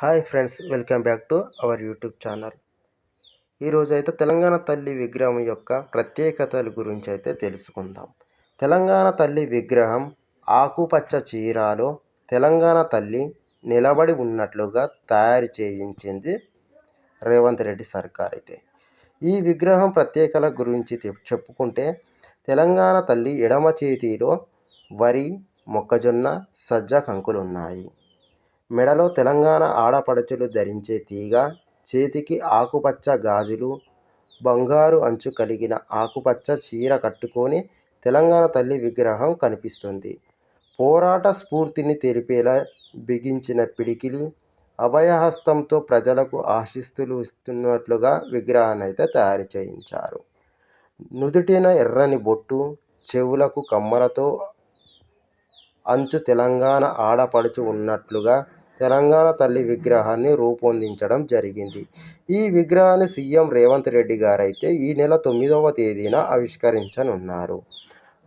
Hi friends, welcome back to our YouTube channel. ఈరోజు అయితే తెలంగాణ తల్లి విగ్రహం యొక్క ప్రత్యేకతల గురించి అయితే తెలుసుకుందాం. తెలంగాణ తల్లి విగ్రహం ఆకుపచ్చ చీరలో తెలంగాణ తల్లి నిలబడి ఉన్నట్లుగా తయారు చేయించింది రేవంత్ రెడ్డి సర్కార్. అయితే ఈ విగ్రహం ప్రత్యేకతల గురించి చెప్పుకుంటే, తెలంగాణ తల్లి ఎడమ చేతిలో వరి, మొక్కజొన్న, సజ్జ కంకులు ఉన్నాయి. మెడలో తెలంగాణ ఆడపడుచులు ధరించే తీగ, చేతికి ఆకుపచ్చ గాజులు, బంగారు అంచు కలిగిన ఆకుపచ్చ చీర కట్టుకొని తెలంగాణ తల్లి విగ్రహం కనిపిస్తుంది. పోరాట స్ఫూర్తిని తెలిపేలా బిగించిన పిడికిలి, అభయహస్తంతో ప్రజలకు ఆశీస్సులు ఇస్తున్నట్లుగా విగ్రహాన్ని అయితే తయారు చేయించారు. నుదుటిన ఎర్రని బొట్టు, చెవులకు కమ్మలతో అంచు తెలంగాణ ఆడపడుచు ఉన్నట్లుగా తెలంగాణ తల్లి విగ్రహాన్ని రూపొందించడం జరిగింది. ఈ విగ్రహాన్ని సీఎం రేవంత్ రెడ్డి గారైతే ఈ నెల 9వ తేదీన ఆవిష్కరించనున్నారు.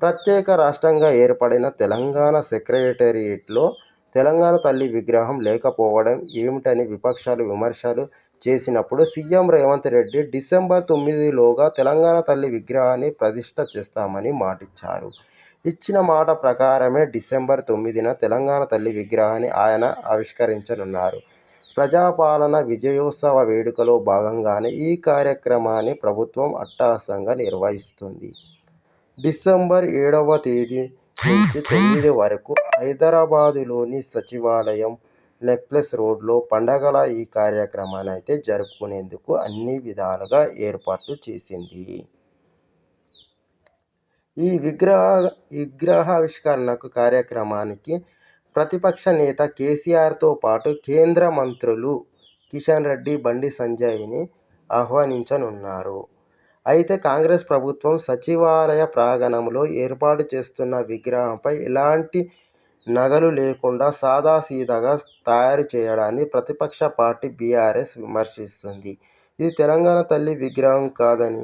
ప్రత్యేక రాష్ట్రంగా ఏర్పడిన తెలంగాణ సెక్రటేరియట్లో తెలంగాణ తల్లి విగ్రహం లేకపోవడం ఏమిటని విపక్షాలు విమర్శలు చేసినప్పుడు, సీఎం రేవంత్ రెడ్డి డిసెంబర్ 9లోగా తెలంగాణ తల్లి విగ్రహాన్ని ప్రతిష్ఠ చేస్తామని మాటిచ్చారు. ఇచ్చిన మాట ప్రకారమే డిసెంబర్ 9న తెలంగాణ తల్లి విగ్రహాన్ని ఆయన ఆవిష్కరించనున్నారు. ప్రజాపాలన విజయోత్సవ వేడుకలో భాగంగానే ఈ కార్యక్రమాన్ని ప్రభుత్వం అట్టహాసంగా నిర్వహిస్తుంది. డిసెంబర్ 7వ తేదీ నుంచి 9 వరకు హైదరాబాదులోని సచివాలయం నెక్లెస్ రోడ్లో పండగలా ఈ కార్యక్రమాన్ని అయితే జరుపుకునేందుకు అన్ని విధాలుగా ఏర్పాట్లు చేసింది. ఈ విగ్రహావిష్కరణ కార్యక్రమానికి ప్రతిపక్ష నేత కేసీఆర్తో పాటు కేంద్ర మంత్రులు కిషన్ రెడ్డి, బండి సంజయ్ని ఆహ్వానించనున్నారు. అయితే కాంగ్రెస్ ప్రభుత్వం సచివాలయ ప్రాంగణంలో ఏర్పాటు చేస్తున్న విగ్రహంపై ఎలాంటి నగలు లేకుండా సాదాసీదాగా తయారు చేయడాన్ని ప్రతిపక్ష పార్టీ బీఆర్ఎస్ విమర్శిస్తుంది. ఇది తెలంగాణ తల్లి విగ్రహం కాదని,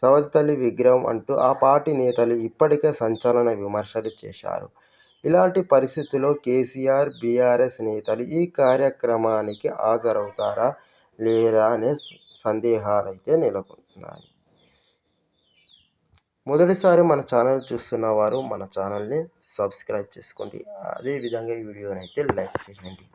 సవతి తల్లి విగ్రహం అంటూ ఆ పార్టీ నేతలు ఇప్పటికే సంచలన విమర్శలు చేశారు. ఇలాంటి పరిస్థితుల్లో కేసీఆర్, బీఆర్ఎస్ నేతలు ఈ కార్యక్రమానికి హాజరవుతారా లేదా అనే సందేహాలైతే నెలకొంటున్నాయి. మొదటిసారి మన ఛానల్ చూస్తున్న వారు మన ఛానల్ని సబ్స్క్రైబ్ చేసుకోండి. అదేవిధంగా ఈ వీడియోని అయితే లైక్ చేయండి.